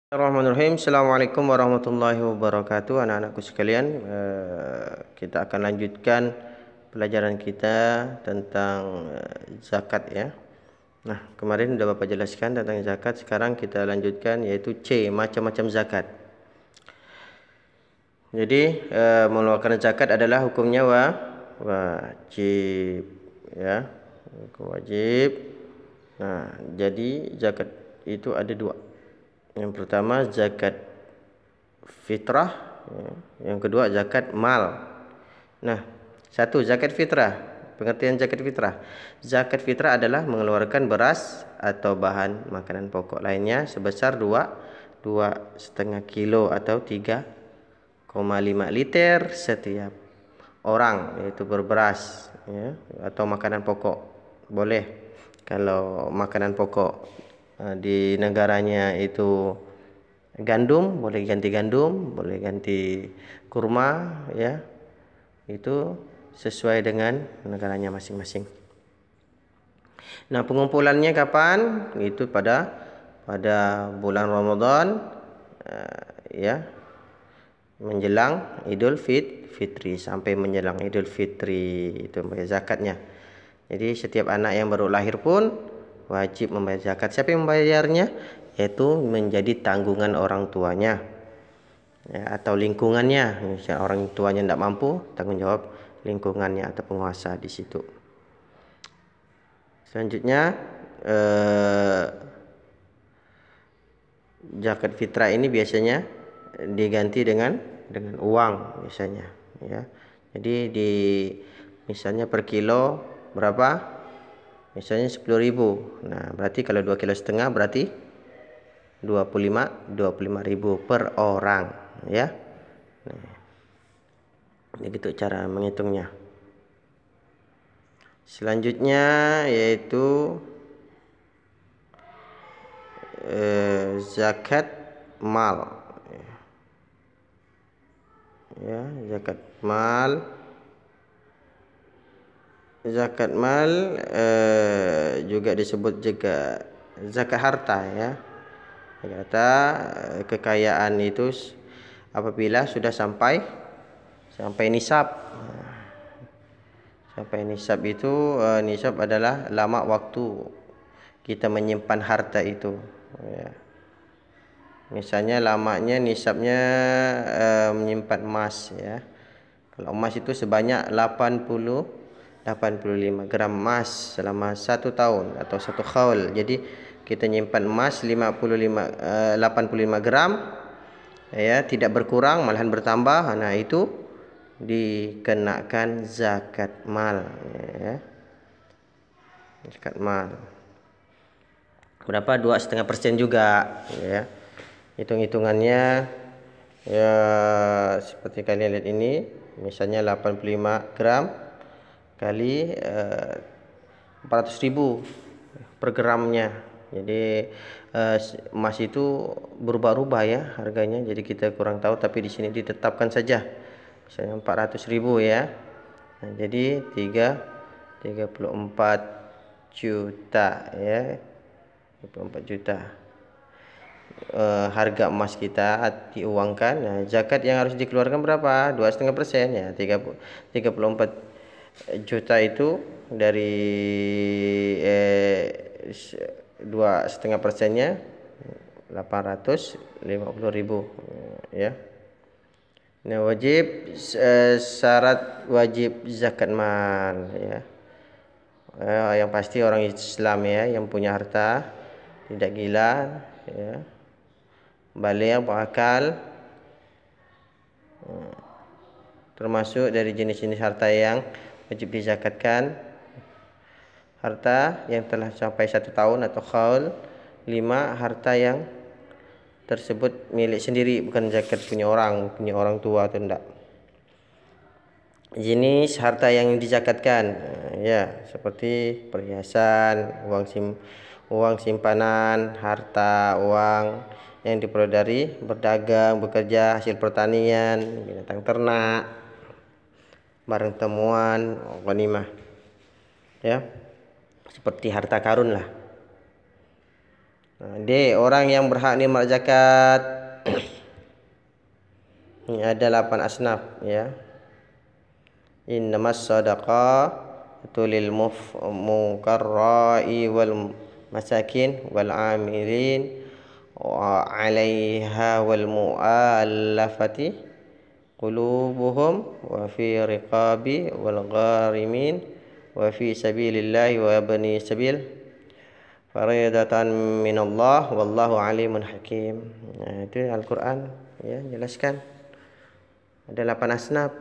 Bismillahirrahmanirrahim. Assalamualaikum warahmatullahi wabarakatuh. Anak-anakku sekalian, kita akan lanjutkan pelajaran kita tentang zakat ya. Nah, kemarin sudah Bapak jelaskan tentang zakat. Sekarang kita lanjutkan yaitu C, macam-macam zakat. Jadi mengeluarkan zakat adalah hukumnya wajib ya. Hukum wajib. Nah, jadi zakat itu ada dua. Yang pertama zakat fitrah, yang kedua zakat mal. Nah, satu zakat fitrah. Pengertian zakat fitrah. Zakat fitrah adalah mengeluarkan beras atau bahan makanan pokok lainnya sebesar 2,5 kilo atau 3,5 liter setiap orang, yaitu berberas ya, atau makanan pokok. Boleh kalau makanan pokok di negaranya itu gandum, boleh ganti gandum, boleh ganti kurma ya. Itu sesuai dengan negaranya masing-masing. Nah, pengumpulannya kapan? Itu pada bulan Ramadan ya, menjelang Idul Fitri sampai menjelang Idul Fitri itu zakatnya. Jadi setiap anak yang baru lahir pun wajib membayar zakat. Siapa yang membayarnya? Yaitu menjadi tanggungan orang tuanya ya, atau lingkungannya. Misalnya orang tuanya tidak mampu, tanggung jawab lingkungannya atau penguasa di situ. Selanjutnya zakat fitrah ini biasanya diganti dengan uang biasanya ya. Jadi misalnya per kilo berapa? Misalnya 10.000. Nah, berarti kalau 2,5 kilo berarti 25.000 per orang ya. Nah, begitu cara menghitungnya. Selanjutnya yaitu zakat mal ya, zakat mal. Zakat mal juga disebut juga zakat harta ya. Kata kekayaan itu apabila sudah sampai nisab. Sampai nisab itu nisab adalah lama waktu kita menyimpan harta itu ya. Misalnya lamanya nisabnya menyimpan emas ya. Kalau emas itu sebanyak 85 gram emas selama 1 tahun atau 1 khaul. Jadi kita nyimpan emas 85 gram ya, tidak berkurang malahan bertambah. Nah, itu dikenakan zakat mal ya. Zakat mal. Berapa? 2,5% juga ya. Hitung-hitungannya ya seperti kalian lihat ini. Misalnya 85 gram kali 400.000 per gramnya. Jadi emas itu berubah-ubah ya harganya. Jadi kita kurang tahu, tapi di sini ditetapkan saja misalnya 400.000 ya. Nah, jadi 34 juta ya. 34 juta harga emas kita diuangkan. Nah, zakat yang harus dikeluarkan berapa? 2,5% ya. 34 juta itu dari 2,5%-nya 850.000 ya. Nah, syarat wajib zakat mal ya. Yang pasti orang Islam ya, yang punya harta, tidak gila ya, baligh, berakal, termasuk dari jenis-jenis harta yang wajib dizakatkan harta yang telah sampai 1 tahun atau khaul. 5, harta yang tersebut milik sendiri, bukan zakat punya orang tua atau tidak. Jenis harta yang dizakatkan ya, seperti perhiasan, uang simpanan, harta uang yang diperoleh dari berdagang, bekerja, hasil pertanian, binatang ternak, barang temuan, ghanimah ya, seperti harta karun lah. D. Orang yang berhak nikmat zakat. Ini ada 8 asnaf ya. Innamas shadaqatu lil mukarrai wal masakin wal amilin wa 'alaiha wal mu'allafati qulubuhum wa fi riqabi wal gharimin wa fi sabilillahi wa bani sabil faridatan minallah wallahu alimun hakim. Nah, itu Al-Qur'an ya, jelaskan. Ada 8 asnaf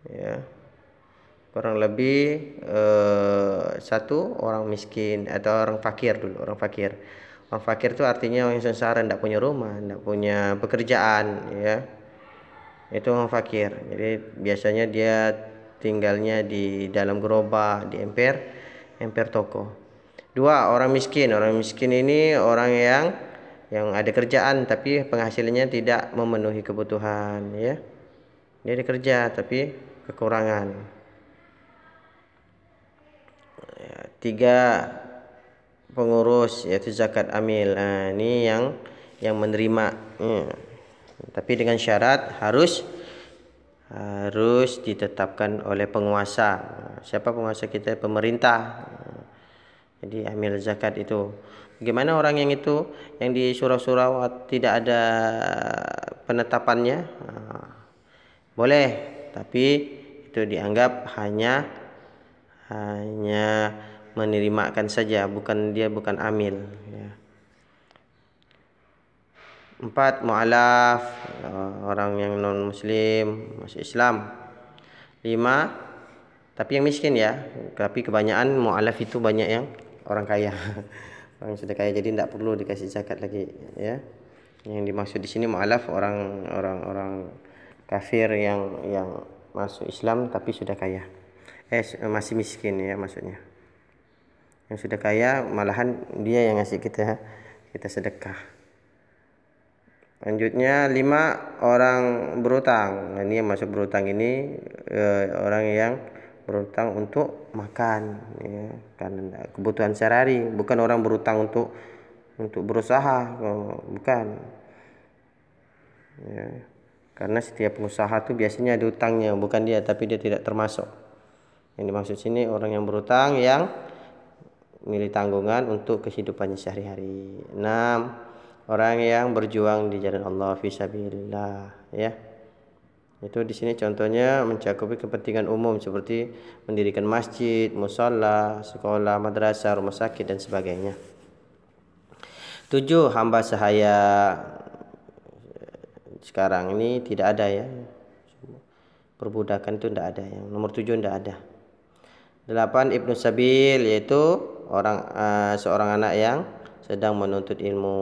ya. Kurang lebih satu orang miskin atau orang fakir dulu. Orang fakir itu artinya orang yang sengsara, tidak punya rumah, tidak punya pekerjaan ya. Itu orang fakir. Jadi biasanya dia tinggalnya di dalam gerobak, di emper toko. 2. Orang miskin. Orang miskin ini orang yang ada kerjaan tapi penghasilannya tidak memenuhi kebutuhan ya. Dia ada kerja tapi kekurangan. 3. Pengurus yaitu zakat amil. Nah, ini yang menerima. Tapi dengan syarat harus ditetapkan oleh penguasa. Siapa penguasa kita? Pemerintah. Jadi amil zakat itu. Bagaimana orang yang itu yang di surau-surau tidak ada penetapannya? Boleh, tapi itu dianggap hanya menerimakan saja, dia bukan amil ya. 4. Mu'alaf, orang yang non muslim masuk Islam. 5. Tapi yang miskin ya, tapi kebanyakan mu'alaf itu banyak yang orang kaya. Orang sudah kaya, jadi tidak perlu dikasih zakat lagi ya. Yang dimaksud di sini mu'alaf orang kafir yang masuk Islam tapi sudah kaya. Masih miskin ya maksudnya. Yang sudah kaya malahan dia yang ngasih kita sedekah. Lanjutnya 5. Orang berutang. Nah, ini yang masuk berutang ini orang yang berutang untuk makan ya, karena kebutuhan sehari-hari, bukan orang berutang untuk berusaha, bukan ya. Karena setiap pengusaha tuh biasanya ada utangnya, bukan dia, tapi dia tidak termasuk. Yang dimaksud sini orang yang berutang yang milik tanggungan untuk kehidupannya sehari-hari. 6. Orang yang berjuang di jalan Allah fisabilillah ya. Itu di sini contohnya mencakupi kepentingan umum seperti mendirikan masjid, musala, sekolah, madrasah, rumah sakit dan sebagainya. 7. Hamba sahaya. Sekarang ini tidak ada ya. Perbudakan itu tidak ada. Yang nomor 7 tidak ada. 8. Ibnu Sabil, yaitu seorang anak yang sedang menuntut ilmu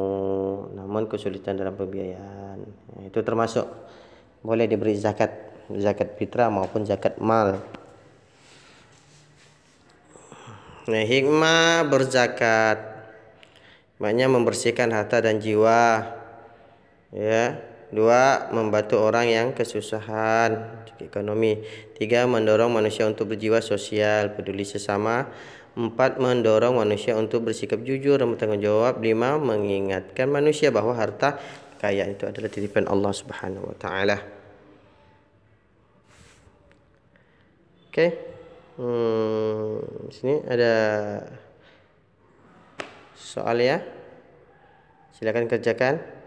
namun kesulitan dalam pembiayaan. Itu termasuk boleh diberi zakat fitrah maupun zakat mal. Nah, hikmah berzakat maknanya membersihkan harta dan jiwa ya. 2. Membantu orang yang kesusahan ekonomi. 3. Mendorong manusia untuk berjiwa sosial, peduli sesama. 4. Mendorong manusia untuk bersikap jujur dan bertanggung jawab. 5. Mengingatkan manusia bahwa harta kekayaan itu adalah titipan Allah Subhanahu wa taala. Oke. Di sini ada soal ya. Silakan kerjakan.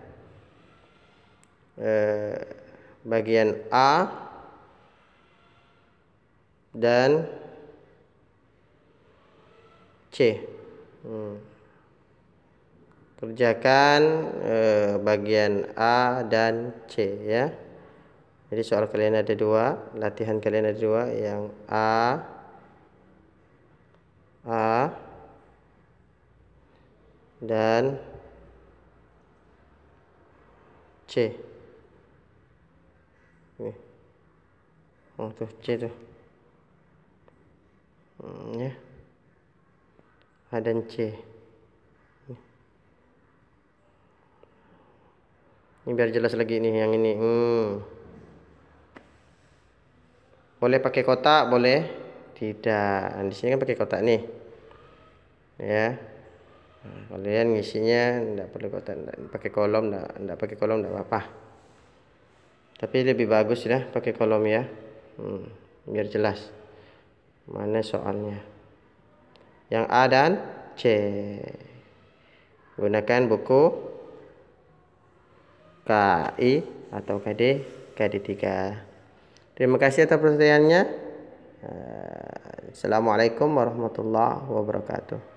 Bagian A dan C. Kerjakan bagian A dan C ya. Jadi soal kalian ada 2, latihan kalian ada 2, yang A dan C. Nih. Tuh C tuh. Ya. A dan C. Ini biar jelas lagi nih yang ini. Boleh pakai kotak, boleh tidak. Di sini kan pakai kotak nih. Ya. Kalian ngisinya tidak perlu kotak, pakai kolom, tidak pakai kolom tidak apa-apa. Tapi lebih bagus ya pakai kolom ya, biar jelas mana soalnya. Yang A dan C. Gunakan buku KI atau KD 3. Terima kasih atas perhatiannya. Assalamualaikum warahmatullahi wabarakatuh.